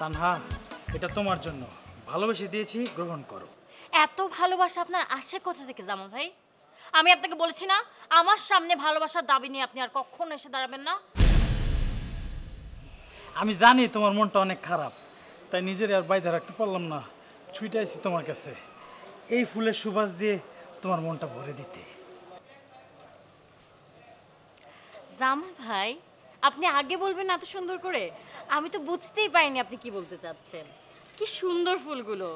তানহা, এটা তোমার জন্য, ভালোবেসে দিয়েছি, গ্রহণ করো। এত ভালোবাসা আপনার আসে কোথা থেকে জামাল ভাই? আমি আপনাকে বলেছি না আমার সামনে ভালোবাসার দাবি নিয়ে আপনি আর কখনো এসে দাঁড়াবেন না। আমি জানি তোমার মনটা অনেক খারাপ, তাই নিজের আর বাইরে রাখতে পারলাম না, ছুটে আসছি তোমার কাছে এই ফুলের সুবাস দিয়ে তোমার মনটা ভরে দিতে। জামাল ভাই, আপনি আগে বলবেন এত সুন্দর করে, আমি তো বুঝতেই পারিনি আপনি কি বলতে চাচ্ছেন। কি সুন্দর ফুলগুলো।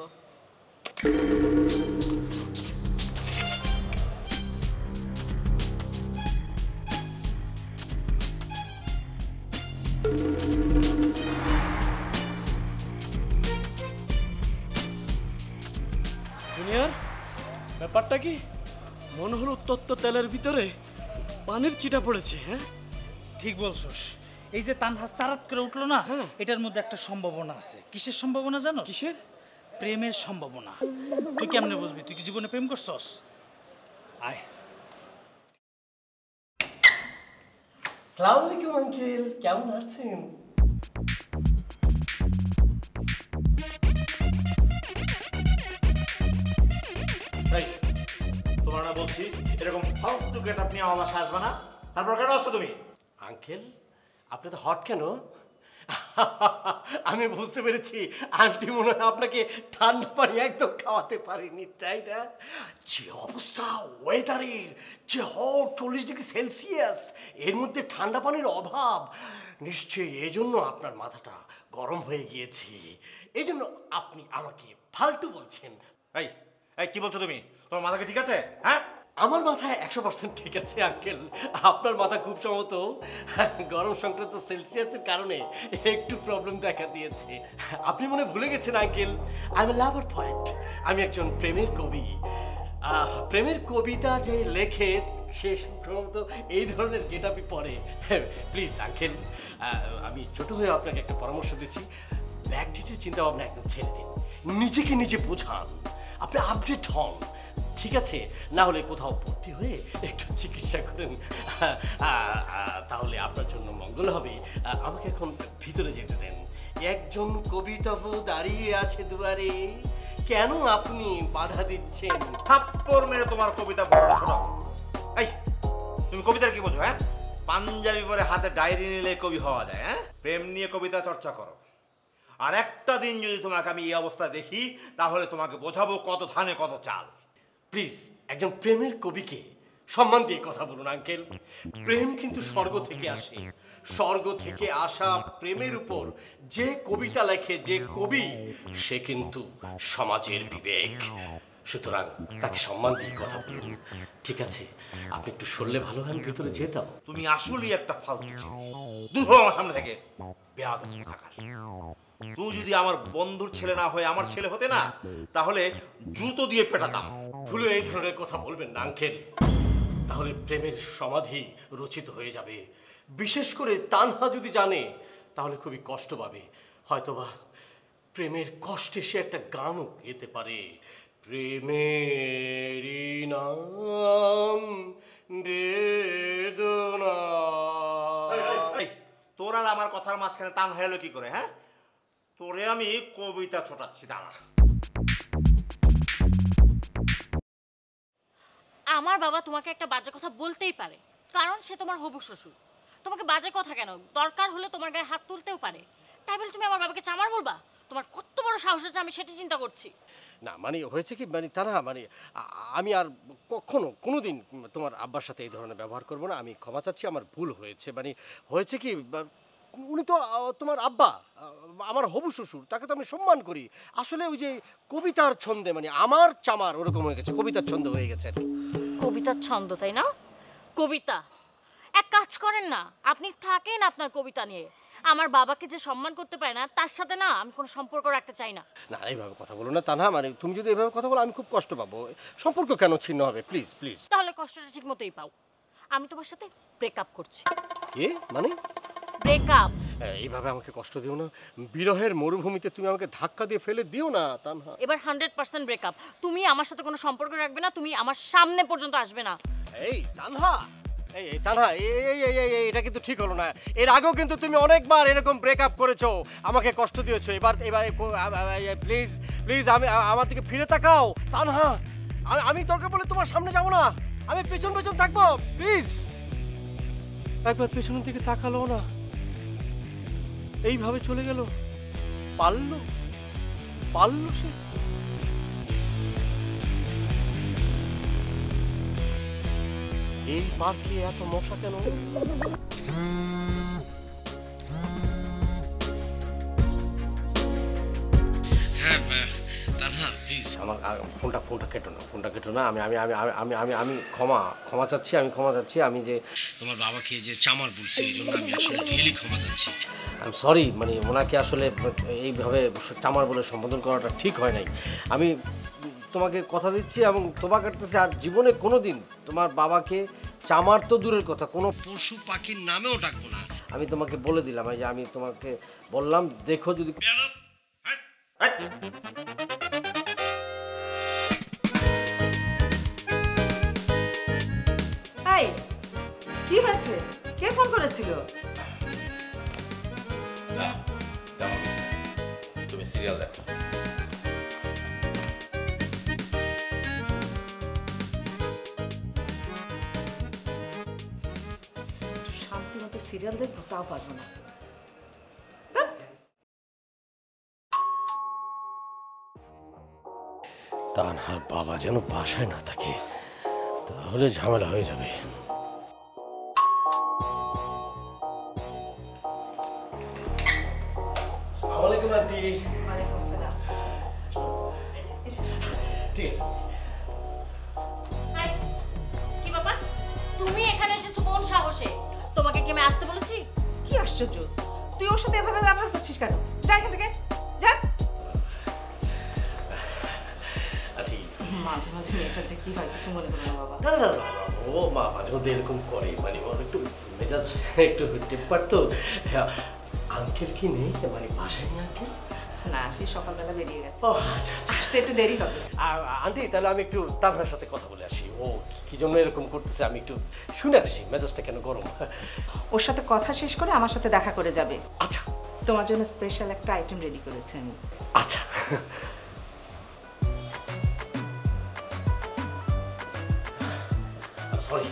জুনিয়র, ব্যাপারটা কি? মনে হলো উত্তপ্ত তেলের ভিতরে পানির চিটা পড়েছে। হ্যাঁ, ঠিক বলছোস। এই যে তানহা সারাত করে উঠলো না, এটার মধ্যে একটা সম্ভাবনা আছে। কিসের সম্ভাবনা জানো? কিসের? প্রেমের সম্ভাবনা। তুই কেমনে বুঝবি? তুই কি জীবনে প্রেম করছস? আয়। আসসালামু আলাইকুম আঙ্কেল, কেমন আছেন? তোমার না বলছি এরকম ফালতু গেটআপ নিয়ে আমার বাসায় আসবে না। তারপর কেন আসছো তুমি? আঙ্কেল, আপনি তো হট কেন? আমি বুঝতে পেরেছি, আন্টি মনে হয় আপনাকে ঠান্ডা পানি একদম খাওয়াতে পারেনি, তাই না? যে অবস্থা ওয়েদারের, যে হট 40°C, এর মধ্যে ঠান্ডা পানির অভাব, নিশ্চয়ই এই জন্য আপনার মাথাটা গরম হয়ে গিয়েছে। এই জন্য আপনি আমাকে ফালতু বলছেন। এই এই কি বলছো তুমি? তোমার মাথা কি ঠিক আছে? হ্যাঁ, আমার মাথায় 100% ঠিক আছে আঙ্কেল। আপনার মাথা খুব সম্ভবত গরম সংক্রান্ত সেলসিয়াসের কারণে একটু প্রবলেম দেখা দিয়েছে। আপনি মনে ভুলে গেছেন uncle, I M A lover poet. আমি একজন প্রেমের কবি। প্রেমের কবিতা যে লেখে সে সম্ভবত এই ধরনের গেটআপই পরে। প্লিজ আঙ্কেল, আমি ছোট হয়ে আপনাকে একটা পরামর্শ দিচ্ছি, ব্যাকডেটের চিন্তা ভাবনা একদম ছেড়ে দিন, নিজেকে নিজে বোঝান, আপনি আপডেট হন, ঠিক আছে? না হলে কোথাও ভর্তি হয়ে একটু চিকিৎসা করেন, তাহলে আপনার জন্য মঙ্গল হবে। আমাকে এখন ভিতরে যেতে দেন। একজন কবিতবু দাঁড়িয়ে আছে দুয়ারে, কেন আপনি বাধা দিচ্ছেন? থাপ্পড় মেরে তোমার কবিতা বড় শোনাও। এই তুমি কবিতার কি বোঝো? হ্যাঁ, পাঞ্জাবি পরে হাতে ডায়েরি নিলে কবি হওয়া যায়? হ্যাঁ, প্রেম নিয়ে কবিতা চর্চা করো। আর একটা দিন যদি তোমাকে আমি এই অবস্থায় দেখি, তাহলে তোমাকে বোঝাবো কত ধানে কত চাল। প্লিজ একজন প্রেমের কবিকে সম্মান দিয়ে কথা বলুন আঙ্কেল। প্রেম কিন্তু স্বর্গ থেকে আসে। স্বর্গ থেকে আসা প্রেমের উপর যে কবিতা লেখে, যে কবি, সে কিন্তু সমাজের বিবেক। সুতরাং তাকে সম্মান দিয়ে কথা বলুন, ঠিক আছে? আপনি একটু সরলে ভালো হয়, ভিতরে যেতাম। তুমি আসলেই একটা ফালতু ছেলে। দূর হও আমার সামনে থেকে, বেয়াদব থাকার। তুই যদি আমার বন্ধুর ছেলে না হয়ে আমার ছেলে হতে না, তাহলে জুতো দিয়ে পেটাতাম। ভুলে এই ধরনের কথা বলবেন না আঙ্কেল, তাহলে প্রেমের সমাধি রচিত হয়ে যাবে। বিশেষ করে তানহা যদি জানে, তাহলে খুবই কষ্ট পাবে। হয়তোবা প্রেমের কষ্টে সে একটা গানও গেতে পারে। প্রেমেরই নাম বেদনা। তোর আর আমার কথার মাঝখানে টান হলো কি করে? হ্যাঁ, তোরে আমি কবিতা ছোটাচ্ছি, দাঁড়া। আমার বাবা তোমাকে একটা বাজে কথা বলতেই পারে, কারণ সে তোমার হবু শ্বশুর। তোমাকে বাজে কথা কেন, দরকার হলে তোমার গায়ে হাত তুলতেও পারে। তাই বলে তুমি আমার বাবাকে চামার বলবা? তোমার কত বড় সাহস আছে আমি সেটা চিন্তা করছি। না মানে হয়েছে কি, মানে তারা মানে আমি আর কখনো কোনোদিন তোমার আব্বার সাথে এই ধরনের ব্যবহার করবো না। আমি ক্ষমা চাচ্ছি, আমার ভুল হয়েছে। মানে হয়েছে কি, উনি তো তোমার আব্বা, আমার হবু শ্বশুর, তাকে তো আমি সম্মান করি। আসলে ওই যে কবিতার ছন্দে, মানে আমার চামার ওরকম হয়ে গেছে, কবিতার ছন্দ হয়ে গেছে। কবিতার ছন্দ, তাই না? কবিতা, এক কাজ করেন না, আপনি থাকেন আপনার কবিতা নিয়ে। আমার বাবাকে যে সম্মান করতে পারে না, তার সাথে না আমি কোনো সম্পর্ক রাখতে চাই না। না এইভাবে কথা বলো না তানহা, মানে তুমি যদি এভাবে কথা বলো আমি খুব কষ্ট পাবো। সম্পর্ক কেন ছিন্ন হবে? Please please. তাহলে কষ্টটা ঠিক মতোই পাও। আমি তোমার সাথে ব্রেকআপ করছি। এ মানে ব্রেকআপ। এইভাবে আমাকে কষ্ট দিও না। বিরহের মরুভূমিতে তুমি আমাকে ধাক্কা দিয়ে ফেলে দিও না তানহা। এবার 100% ব্রেকআপ। তুমি আমার সাথে কোনো সম্পর্ক রাখবে না, তুমি আমার সামনে পর্যন্ত আসবে না। এই তানহা, এই তানহা, এটা কিন্তু ঠিক হলো না। এর আগেও কিন্তু তুমি অনেকবার এরকম ব্রেকআপ করেছো, আমাকে কষ্ট দিয়েছো। এবার প্লিজ প্লিজ আমার দিকে ফিরে তাকাও তানহা। আমি দরকার বলে তোমার সামনে যাব না, আমি পেছন পেছন থাকবো। প্লিজ একবার পেছনের দিকে তাকালো না, এইভাবে চলে গেল। পারলো সে। এই পার্কে এত মশা কেন? হ্যাঁ তানহা প্লিজ আমার ফোনটা কেটো না। আমি ক্ষমা চাচ্ছি। আমি যে তোমার বাবাকে যে চামার বলছি, এই জন্য আমি আসলে রিয়েলি ক্ষমা চাচ্ছি। আই এম সরি, মানে ওনাকে আসলে এইভাবে চামার বলে সম্বোধন করাটা ঠিক হয় নাই। আমি তোমাকে কথা দিচ্ছি এবং তোবা করতেছি, আর জীবনে কোনোদিন তোমার বাবাকে চামার তো দূরের কথা, কোনো পশু পাখির নামেও ডাকবো না। আমি তোমাকে বলে দিলাম, এই যে আমি তোমাকে বললাম, দেখো যদি কি হয়েছে? কে ফোন করেছিল? তুমি সিরিয়াল দেখো। শান্তি মতো সিরিয়াল দেখবো, তাও পারবো না। তানহার বাবা যেন বাসায় না থাকে, তাহলে ঝামেলা হয়ে যাবে। ওয়ালাইকুম আন্টি। ওয়ালাইকুম আসসালাম। ঠিক আছে। হাই, কি ব্যাপার? তুমি এখানে এসেছো কোন সাহসে? তোমাকে কি আমি আসতে বলেছি? কি আশ্চর্য, তুই ওর সাথে এভাবে ব্যবহার করছিস কেন? যা এখান থেকে, যা। মাঝে মাঝে মেয়েটা যে কি হয় কিছু মনে করো না বাবা। না, ও মা মাঝে মধ্যে এরকম করে, মানে ওর একটু মেজাজ একটু টেম্পার তো। আঙ্কেল কি নেই, মানে বাসায় নেই আঙ্কেল? না, সে সকালবেলা বেরিয়ে গেছে। ও আচ্ছা, আসতে একটু দেরি হবে। আন্টি তাহলে আমি একটু তানহার সাথে কথা বলে আসি, ও কি জন্য এরকম করতেছে আমি একটু শুনে আসি, মেজাজটা কেন গরম। ওর সাথে কথা শেষ করে আমার সাথে দেখা করে যাবে। আচ্ছা। তোমার জন্য স্পেশাল একটা আইটেম রেডি করেছি আমি। আচ্ছা। সরি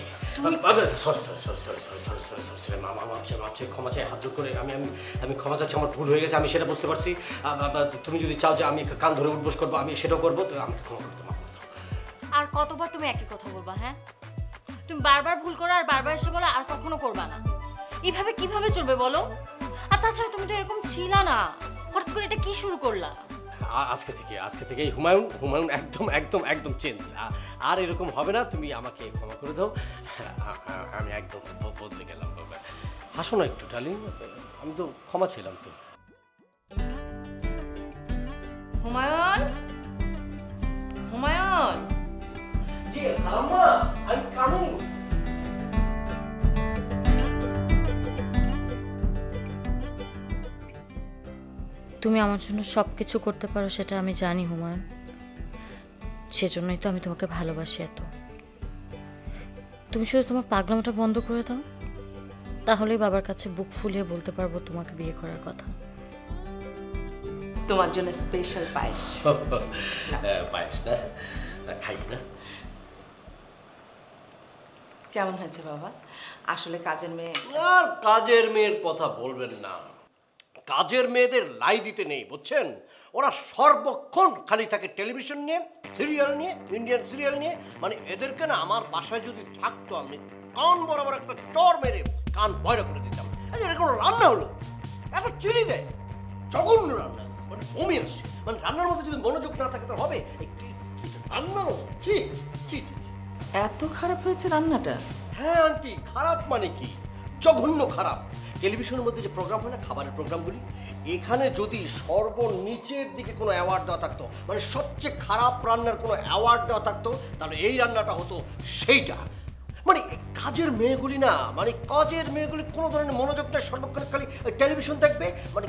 ক্ষমা চাই, হাত জোর করে আমি ক্ষমা চাচ্ছি, আমার ভুল হয়ে গেছে, আমি সেটা বুঝতে পারছি। তুমি যদি চাও যে আমি কান ধরে উঠবোস করবো, আমি সেটাও করবো, তো আমি ক্ষমা করতে মাফ করতে। আর কতবার তুমি একই কথা বলবা? হ্যাঁ, তুমি বারবার ভুল করো আর বারবার এসে বলো আর কখনো করবা না। এইভাবে কিভাবে চলবে বলো? আর তাছাড়া তুমি তো এরকম ছিলা না, হঠাৎ করে এটা কি শুরু করলা? আজকে থেকে হুমায়ুন একদম চেঞ্জ, আর এরকম হবে না। তুমি আমাকে ক্ষমা করে দাও, আমি একদম বদলে গেলাম। হাসো না একটু ডার্লিং, আমি তো ক্ষমা ছিলাম তো। হুমায়ুন, হুমায়ুন। জি খালাম্মা, আমি কামিং। তুমি আমার জন্য সব কিছু করতে পারো, সেটা আমি জানি হুমায়ুন। সেজন্যই তো আমি তোমাকে ভালোবাসি এত। তুমি শুধু তোমার পাগলামোটা বন্ধ করে দাও, তাহলেই বাবার কাছে বুক ফুলিয়ে বলতে পারবো তোমাকে বিয়ে করার কথা। তোমার জন্য স্পেশাল পায়েস। পায়েস না, খাই না। কেমন হয়েছে বাবা? আসলে কাজের মেয়ে। আর কাজের মেয়ের কথা বলবেন না, কাজের মেয়েদের লাই দিতে নেই, বুঝছেন? ওরা সর্বক্ষণ খালি থাকে টেলিভিশন নিয়ে, সিরিয়াল নিয়ে, ইন্ডিয়ান সিরিয়াল নিয়ে। মানে এদেরকে না আমার বাসায় যদি থাকতো, আমি কান বরাবর একটা চর মেরে কান বয়রা করে দিতাম। এটা কোনো রান্না হলো? এত চিনি দেয়, জঘন্য রান্না, মানে বমি আসে। মানে রান্নার মধ্যে যদি মনোযোগ না থাকে তো হবে? রান্না ছি ছি ছি ছি। এত খারাপ হয়েছে রান্নাটা? হ্যাঁ আন্টি, খারাপ মানে কি? জঘন্য খারাপ। টেলিভিশনের মধ্যে যে প্রোগ্রাম হয় না, খাবারের প্রোগ্রামগুলি, এখানে যদি সর্বনিচের দিকে কোনো অ্যাওয়ার্ড দেওয়া থাকতো, মানে সবচেয়ে খারাপ রান্নার কোনো অ্যাওয়ার্ড দেওয়া থাকতো, তাহলে এই রান্নাটা হতো সেইটা। মানে কাজের মেয়েগুলি না, মানে কাজের মেয়েগুলি কোনো ধরনের মনোযোগ নেই, সর্বক্ষণ খালি টেলিভিশন দেখবে, মানে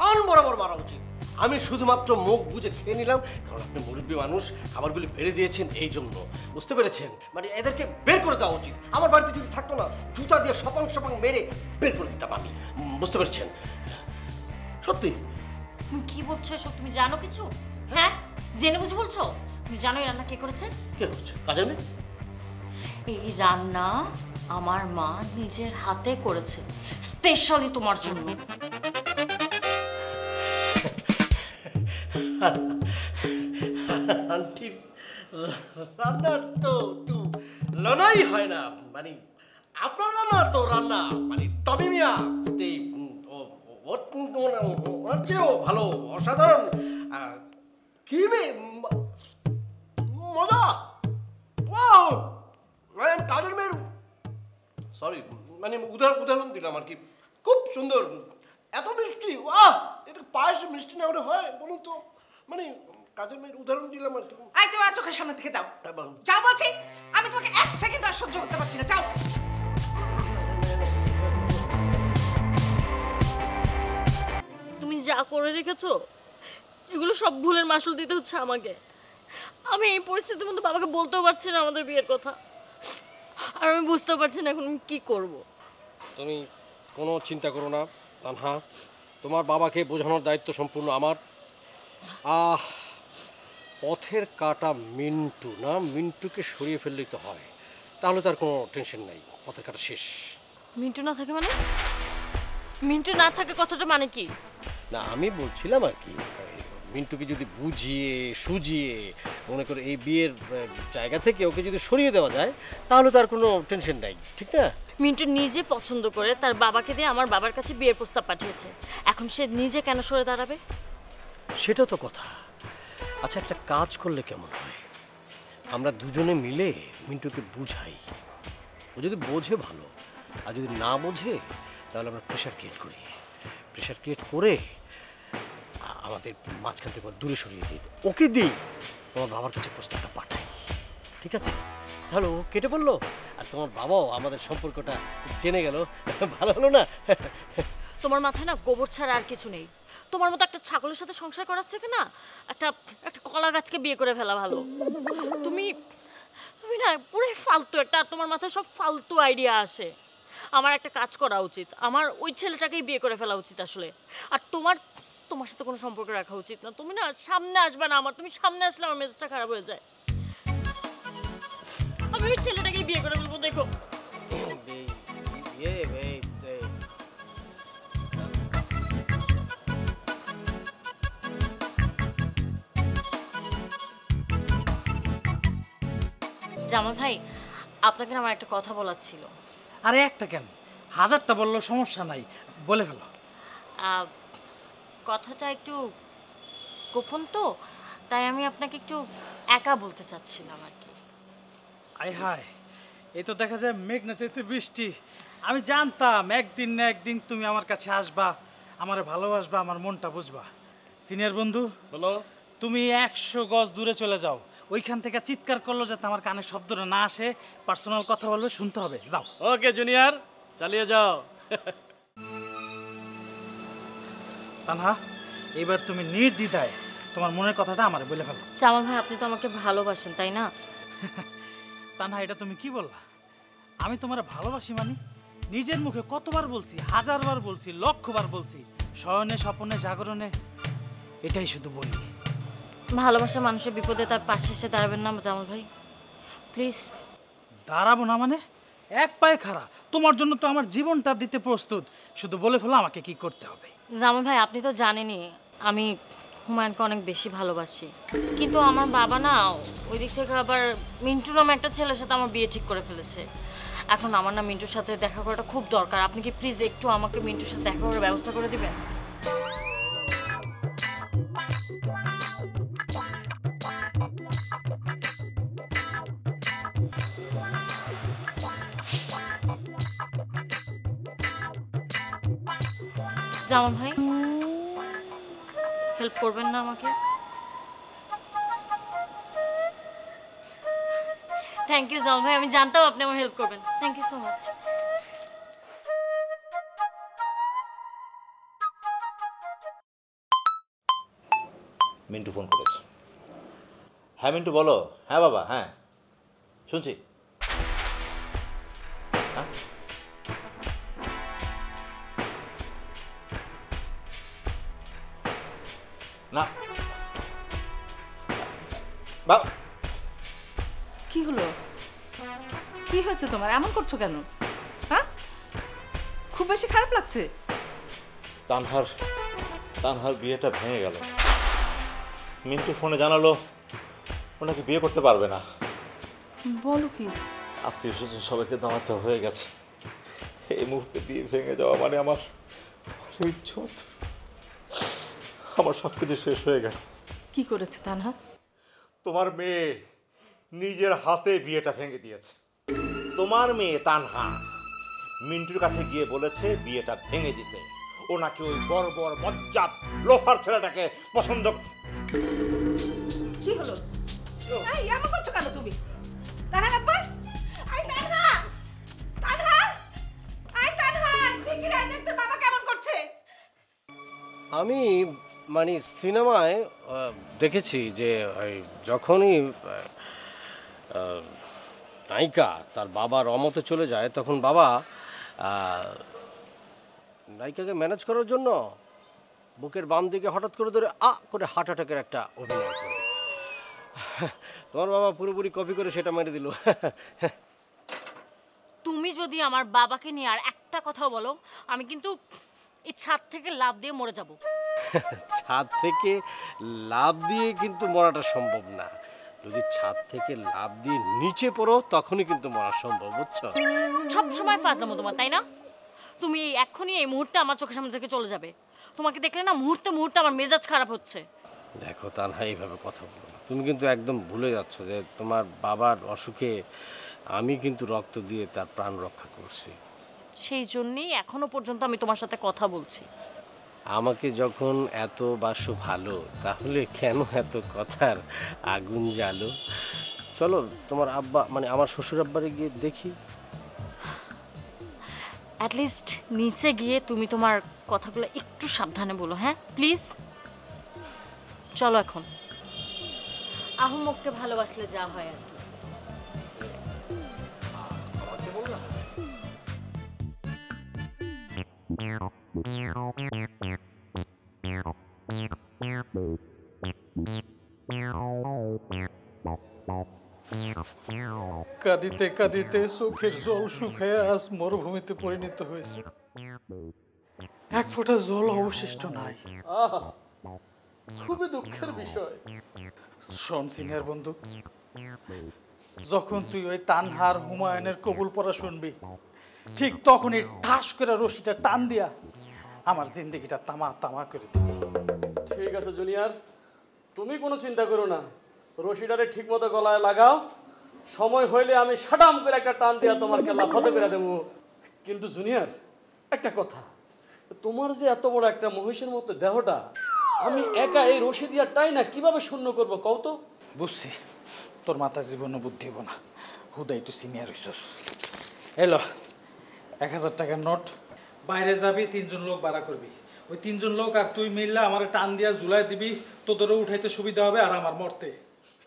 কান বরাবর মারা উচিত। আমি শুধুমাত্র মুখ বুঝে খেয়ে নিলাম, কারণ আপনি মুরব্বী মানুষ, খাবারগুলি ফেলে দিয়েছেন এই জন্য। বুঝতে পেরেছেন? মানে এদেরকে বের করে দেওয়া উচিত। আমার বাড়িতে যদি থাকতো না, জুতা দিয়ে সপাং সপাং মেরে বের করে দিতাম আমি। বুঝতে পেরেছেন? সত্যি। তুমি কি বলছো এসব? তুমি জানো কিছু? হ্যাঁ, জেনে বুঝে বলছো? তুমি জানো এই রান্না কে করেছে? কে করছে? কাজের মেয়ে? এই রান্না আমার মা নিজের হাতে করেছে, স্পেশালি তোমার জন্য। আন্টি রান্নার তো একটু লনাই হয় না, মানে আপনার রান্না তো রান্না, মানে টমি মিয়া ওর চেয়েও ভালো, অসাধারণ। কি মজা! মানে কাজের মেয়ের, সরি মানে উদাহরণ দিলাম আর কি। খুব সুন্দর, এত মিষ্টি, বাহ! এটা পায়েসে মিষ্টি না হলে হয় বলুন তো? মানে কাজের মেয়ের উদাহরণ দিলাম আর কি। আই তুমি আর চোখের সামনে থেকে দাও, যাও বলছি। আমি তোমাকে 1 সেকেন্ড আর সহ্য করতে পারছি না, যাও। তুমি যা করে রেখেছো এগুলো সব ভুলের মাসুল দিতে হচ্ছে আমাকে। আমি এই পরিস্থিতির মধ্যে বাবাকে বলতেও পারছি না আমাদের বিয়ের কথা, আর আমি বুঝতেও পারছি না এখন আমি কি করব। তুমি কোনো চিন্তা করো না তানহা, তোমার বাবাকে বোঝানোর দায়িত্ব সম্পূর্ণ আমার। পথের কাটা মিন্টু না, মিন্টুকে সরিয়ে ফেললেই তো হয়, তাহলে তার কোনো টেনশন নাই, পথের কাটা শেষ। মিন্টু না থাকে মানে? মিন্টু না থাকে কথাটা মানে কি? না আমি বলছিলাম আর কি, মিন্টুকে যদি বুঝিয়ে সুজিয়ে মনে করে এই বিয়ের জায়গা থেকে ওকে যদি সরিয়ে দেওয়া যায়, তাহলে তার কোনো টেনশন নাই, ঠিক না? মিন্টু নিজে পছন্দ করে তার বাবাকে দিয়ে আমার বাবার কাছে বিয়ের প্রস্তাব পাঠিয়েছে, এখন সে নিজে কেন সরে দাঁড়াবে? সেটা তো কথা। আচ্ছা একটা কাজ করলে কেমন হয়, আমরা দুজনে মিলে মিন্টুকে বুঝাই, ও যদি বোঝে ভালো, আর যদি না বোঝে তাহলে আমরা প্রেশার ক্রিয়েট করি, প্রেশার ক্রিয়েট করে আমাদের মাঝখান থেকে দূরে সরিয়ে দিই, ওকে দিই, তোমার বাবার কাছে প্রস্তাবটা পাঠাই, ঠিক আছে? তাহলে ও কেটে পড়লো, আর তোমার বাবাও আমাদের সম্পর্কটা জেনে গেল, ভালো হলো না? তোমার মাথায় না গোবর ছাড়া আর কিছু নেই। তোমার মতো একটা ছাগলের সাথে সংসার করাচ্ছে কি না, একটা কলা গাছকে বিয়ে করে ফেলা ভালো। তুমি তুমি না পুরো ফালতু একটা, তোমার মাথায় সব ফালতু আইডিয়া আসে। আমার একটা কাজ করা উচিত, আমার ওই ছেলেটাকেই বিয়ে করে ফেলা উচিত আসলে। আর তোমার সাথে কোনো সম্পর্ক রাখা উচিত না। তুমি না সামনে আসবে না আমার, তুমি সামনে আসলে আমার মেজাজটা খারাপ হয়ে যায়। আমি ওই ছেলেটাকেই বিয়ে করে ফেলবো, দেখো। জামাল ভাই, আপনাকে আমার একটা কথা বলার ছিল। আরে একটা কেন, 1000টা বললেও সমস্যা নাই, বলে ফেলো। কথাটা একটু গোপন তো, তাই আমি আপনাকে একটু একা বলতে চাচ্ছিলাম আর কি। আয় হায়, এই তো দেখা যায় মেঘ না চাইতে বৃষ্টি। আমি জানতাম একদিন না একদিন তুমি আমার কাছে আসবা, আমারে ভালোবাসবা, আমার মনটা বুঝবা। সিনিয়র বন্ধু, বলো। তুমি 100 গজ দূরে চলে যাও, ওইখান থেকে চিৎকার করলো যাতে আমার কানে শব্দটা না আসে, পার্সোনাল কথা বলবে, শুনতে হবে, যাও। ওকে জুনিয়র, চালিয়ে যাও। তানহা, এবার তুমি নির্দ্বিধায় তোমার মনের কথাটা আমারে বলে ফেলো। জামাল ভাই, আপনি তো আমাকে ভালোবাসেন তাই না? তানহা, এটা তুমি কি বললা? আমি তোমার ভালোবাসি মানে নিজের মুখে কতবার বলছি, 1000 বার বলছি, 1,00,000 বার বলছি, শয়নে স্বপনে জাগরণে, এটাই শুধু বলি। ভালোবাসা মানুষের বিপদে তার পাশে এসে দাঁড়াবেন না জামাল ভাই, প্লিজ। দাঁড়াবো না মানে? এক পায়ে খাড়া, তোমার জন্য তো আমার জীবনটা দিতে প্রস্তুত, শুধু বলে ফেলো আমাকে কি করতে হবে। জামাল ভাই, আপনি তো জানেনই আমি হুমায়ুনকে অনেক বেশি ভালোবাসি, কিন্তু আমার বাবা না ওই দিক থেকে আবার মিন্টু নামে একটা ছেলের সাথে আমার বিয়ে ঠিক করে ফেলেছে। এখন আমার না মিন্টুর সাথে দেখা করাটা খুব দরকার। আপনি কি প্লিজ একটু আমাকে মিন্টুর সাথে দেখা করার ব্যবস্থা করে দিবেন? জামাল ভাই, হেল্প করবেন না আমাকে? থ্যাংক ইউ জামাল ভাই, আমি জানতাম আপনি আমার হেল্প করবেন। Thank you so much. Mintu phone করেছে। হ্যাঁ মিন্টু বলো। হ্যাঁ বাবা, হ্যাঁ শুনছি। হ্যাঁ না কি হলো? কি হয়েছে তোমার? এমন করছো কেন? হ্যাঁ, খুব বেশি খারাপ লাগছে? তানহার বিয়েটা ভেঙে গেল। মিন্টু ফোনে জানালো ওনাকে বিয়ে করতে পারবে না। বলো কি? আত্মীয় স্বজন সবাইকে দাঁড়াতে হয়ে গেছে। এই মুহূর্তে বিয়ে ভেঙে যাওয়া মানে আমার ইজ্জত, আমার সব কিছু শেষ হয়ে গেল। কি করেছে তানহা? তোমার মেয়ে নিজের হাতে বিয়েটা ভেঙে দিয়েছে। তোমার মেয়ে তানহা মিন্টুর কাছে গিয়ে বলেছে বিয়েটা ভেঙে দিতে। ও নাকি ওই বর্বর বজ্জাত লোফার ছেলেটাকে পছন্দ। কি হলো? এই এমন করছো কেন তুমি? তানহা আব্বা, আই তানহা, তানহা, আই তানহা, ঠিকই রে, দেখ তোর বাবা কেমন করছে। আমি মানে সিনেমায় দেখেছি যে যখনই নায়িকা তার বাবার অমতে চলে যায় তখন বাবা নায়িকাকে ম্যানেজ করার জন্য বুকের বাম দিকে হঠাৎ করে ধরে করে হার্ট অ্যাটাকের একটা অভিনয় করে। তোমার বাবা পুরোপুরি কপি করে সেটা মেরে দিল। তুমি যদি আমার বাবাকে নিয়ে আর একটা কথাও বলো, আমি কিন্তু এই ছাদ থেকে লাফ দিয়ে মরে যাব। ছাদ থেকে লাফ দিয়ে কিন্তু মরাটা সম্ভব না। যদি ছাদ থেকে লাফ দিয়ে নিচে পড়ো তখনই কিন্তু মরা সম্ভব, বুঝছো? সব সময় ফাজলামো তোমার, তাই না? তুমি এক্ষুনি এই মুহূর্তে আমার চোখের সামনে থেকে চলে যাবে। তোমাকে দেখলে না মুহূর্তে মুহূর্তে আমার মেজাজ খারাপ হচ্ছে। দেখো তানহা, এইভাবে কথা বলো না। তুমি কিন্তু একদম ভুলে যাচ্ছ যে তোমার বাবার অসুখে আমি কিন্তু রক্ত দিয়ে তার প্রাণ রক্ষা করছি। সেই জন্যই এখনো পর্যন্ত আমি তোমার সাথে কথা বলছি। আমাকে যখন এত বাসো ভালো, তাহলে কেন এত কথার আগুন জ্বালো? চলো তোমার আব্বা মানে আমার শ্বশুর আব্বারে গিয়ে দেখি। অ্যাটলিস্ট নিচে গিয়ে তুমি তোমার কথাগুলো একটু সাবধানে বলো, হ্যাঁ প্লিজ। চলো এখন। আহম্মককে ভালোবাসলে যা হয় আর কি। আমাকে বললাম কাঁদিতে কাঁদিতে চোখের জল শুকায় আজ মরুভূমিতে পরিণত হয়েছে। এক ফোঁটা জল অবশিষ্ট নাই। খুবই দুঃখের বিষয়। শোন সিনিয়র বন্ধু, যখন তুই ওই তানহার হুমায়ুনের কবুল পড়া শুনবি, ঠিক তখনই ঠাস করে রশিটা টান দিয়া আমার জিন্দগিটা তামা তামা করে দিবি। ঠিক আছে জুনিয়র, তুমি কোনো চিন্তা করো না। রশিটারে ঠিক মতো গলায় লাগাও। সময় হইলে আমি সাটাম করে একটা টান দিয়া তোমার কেলা ফতে করে দেবো। কিন্তু জুনিয়র, একটা কথা, তোমার যে এত বড় একটা মহিষের মতো দেহটা, আমি একা এই রশি দিয়া টাই না কিভাবে শূন্য করবো কও তো? বুঝছি, তোর মাথায় জীবনে বুদ্ধি হবো না, হুদাই তুই সিনিয়র হইছস। এলো 1000 টাকার নোট, বাইরে যাবি, 3 জন লোক ভাড়া করবি। ওই 3 জন লোক আর তুই মিললে আমার টান দিয়া ঝুলাই দিবি, তোদেরও উঠাইতে সুবিধা হবে আর আমার মরতে।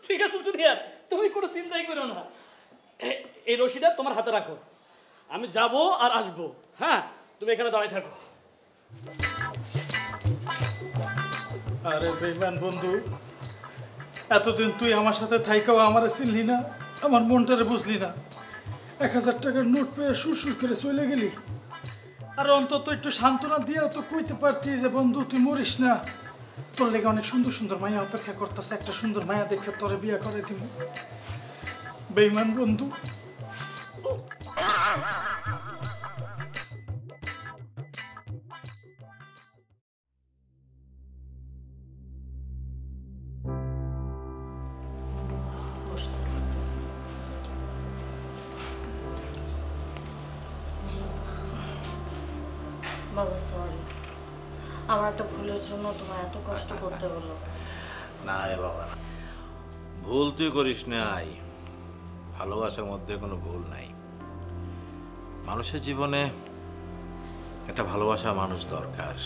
ঠিক আছে জুনিয়র, তুমি কোনো চিন্তাই করো না। এই রশিটা তোমার হাতে রাখো, আমি যাব আর আসবো। হ্যাঁ, তুমি এখানে দাঁড়িয়ে থাকো। আরে বেঈমান বন্ধু, এতদিন তুই আমার সাথে থাইকাও আমারে চিনলি না, আমার মনটারে বুঝলি না। 1000 টাকার নোট পেয়ে সুর করে চলে গেলি। আর অন্তত একটু সান্ত্বনা দিয়েও তো কইতে পারতি যে বন্ধু তুই মরিস না, তোর লেগে অনেক সুন্দর সুন্দর মাইয়া অপেক্ষা করতেছে, একটা সুন্দর মাইয়া দেখে তোরে বিয়ে করে দিব। বেঈমান বন্ধু। বাবা সরি, আমার একটা ভুলের জন্য তোমার এত কষ্ট করতে হলো। না রে বাবা, না, ভুল তুই করিস নাই। ভালোবাসার মধ্যে কোনো ভুল নাই। মানুষের জীবনে একটা ভালোবাসা মানুষ দরকার,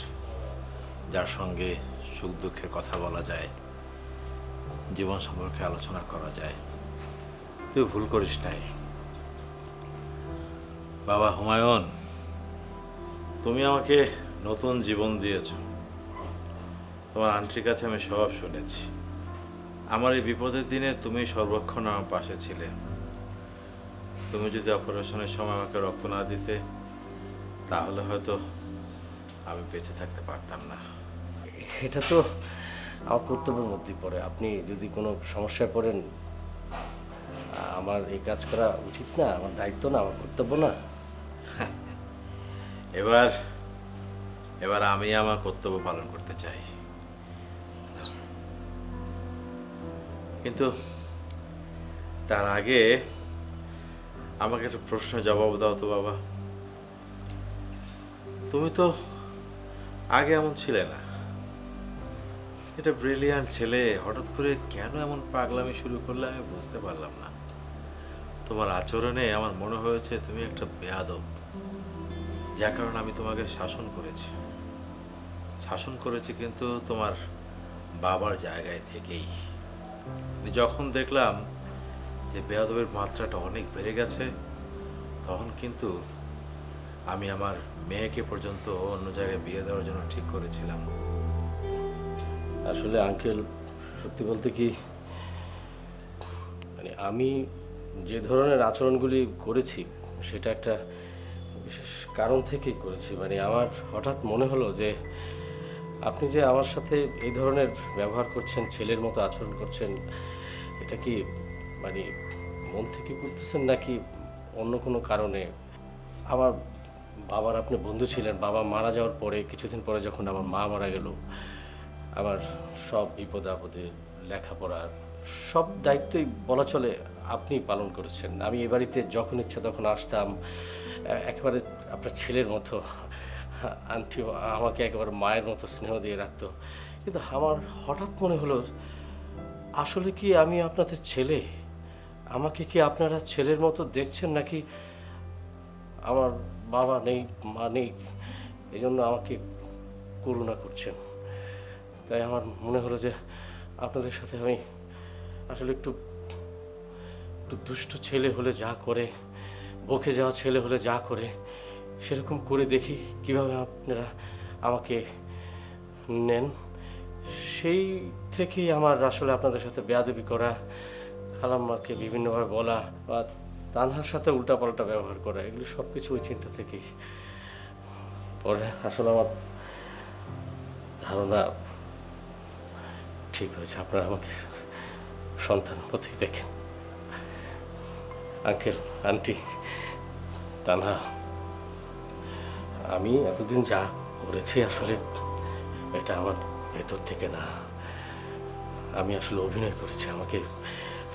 যার সঙ্গে সুখ দুঃখের কথা বলা যায়, জীবন সম্পর্কে আলোচনা করা যায়। তুই ভুল করিস নাই বাবা। হুমায়ুন, তুমি আমাকে নতুন জীবন দিয়েছ। তোমার আন্টির কাছে আমি সব শুনেছি। আমার এই বিপদের দিনে তুমি সর্বক্ষণ আমার পাশে ছিলে। তুমি যদি অপারেশনের সময় আমাকে রক্ত না দিতে, তাহলে হয়তো আমি বেঁচে থাকতে পারতাম না। এটা তো আমার কর্তব্যের মধ্যেই পড়ে। আপনি যদি কোনো সমস্যায় পড়েন, আমার এই কাজ করা উচিত না? আমার দায়িত্ব না? আমার কর্তব্য না? এবার আমি আমার কর্তব্য পালন করতে চাই, কিন্তু তার আগে আমাকে একটা প্রশ্নের জবাব দাও তো বাবা। তুমি তো আগে এমন ছিলে না। এটা ব্রিলিয়ান্ট ছেলে, হঠাৎ করে কেন এমন পাগলামি শুরু করলে আমি বুঝতে পারলাম না। তোমার আচরণে আমার মনে হয়েছে তুমি একটা বেয়াদব, যার কারণে আমি তোমাকে শাসন করেছি কিন্তু তোমার বাবার জায়গায় থেকেই। যখন দেখলাম যে বেয়াদবের মাত্রাটা অনেক বেড়ে গেছে, তখন কিন্তু আমি আমার মেয়েকে পর্যন্ত অন্য জায়গায় বিয়ে দেওয়ার জন্য ঠিক করেছিলাম। আসলে আঙ্কেল, সত্যি বলতে কি, মানে আমি যে ধরনের আচরণগুলি করেছি সেটা একটা বিশেষ কারণ থেকেই করেছি। মানে আমার হঠাৎ মনে হলো যে আপনি যে আমার সাথে এই ধরনের ব্যবহার করছেন, ছেলের মতো আচরণ করছেন, এটা কি মানে মন থেকে করতেছেন নাকি অন্য কোনো কারণে? আমার বাবার আপনি বন্ধু ছিলেন। বাবা মারা যাওয়ার পরে কিছুদিন পরে যখন আমার মা মারা গেল, আমার সব বিপদ আপদে, লেখাপড়া, সব দায়িত্বই বলা চলে আপনি পালন করেছেন। আমি এ বাড়িতে যখন ইচ্ছা তখন আসতাম, একেবারে আপনার ছেলের মতো। আন্টিও আমাকে একেবারে মায়ের মতো স্নেহ দিয়ে রাখতো। কিন্তু আমার হঠাৎ মনে হলো, আসলে কি আমি আপনাদের ছেলে? আমাকে কি আপনারা ছেলের মতো দেখছেন, নাকি আমার বাবা নেই, মা নেই, এই জন্য আমাকে করুণা করছেন? তাই আমার মনে হলো যে আপনাদের সাথে আমি আসলে একটু দুষ্ট ছেলে হলে যা করে, বকে যাওয়া ছেলে হলে যা করে, সেরকম করে দেখি কিভাবে আপনারা আমাকে নেন। সেই থেকেই আমার আসলে আপনাদের সাথে বেয়াদবি করা, খালাম্মাকে বিভিন্নভাবে বলা বা তানহার সাথে উল্টাপাল্টা ব্যবহার করা, এগুলি সব কিছু ওই চিন্তা থেকেই। পরে আসলে আমার ধারণা ঠিক হয়েছে, আপনারা আমাকে সন্তান প্রতি দেখেন। আঙ্কেল, আন্টি, তানহা, আমি এতদিন যা করেছি আসলে এটা আমার ভেতর থেকে না, আমি আসলে অভিনয় করেছি। আমাকে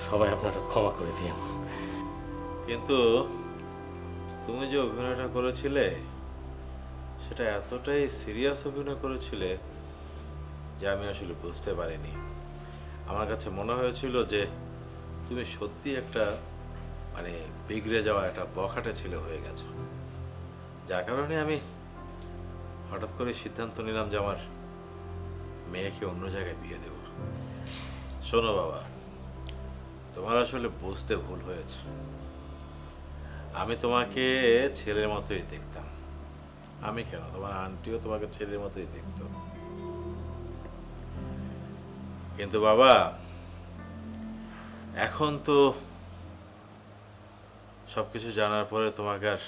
সবাই আপনারা ক্ষমা করে দিন। কিন্তু তুমি যে অভিনয়টা করেছিলে সেটা এতটাই সিরিয়াস অভিনয় করেছিলে যে আমি আসলে বুঝতে পারিনি। আমার কাছে মনে হয়েছিল যে তুমি সত্যি একটা মানে বিগড়ে যাওয়া একটা বখাটে ছেলে হয়ে গেছো, যার কারণে আমি হঠাৎ করে সিদ্ধান্ত নিলাম যে আমার মেয়েকে অন্য জায়গায় বিয়ে দেব। শোনো বাবা, তোমার আসলে বুঝতে ভুল হয়েছে। আমি তোমাকে ছেলের মতোই দেখতাম। আমি কেন, তোমার আন্টিও তোমাকে ছেলের মতোই দেখতো। কিন্তু বাবা, এখন তো সবকিছু জানার পরে তোমাকে আর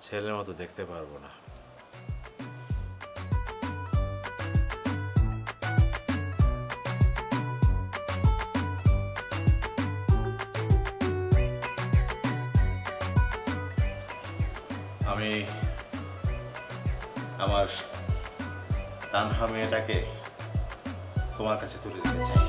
ছেলের মতো দেখতে পারবো না। আমি আমার তানহা মেয়েটাকে তোমার কাছে তুলে দিতে চাই।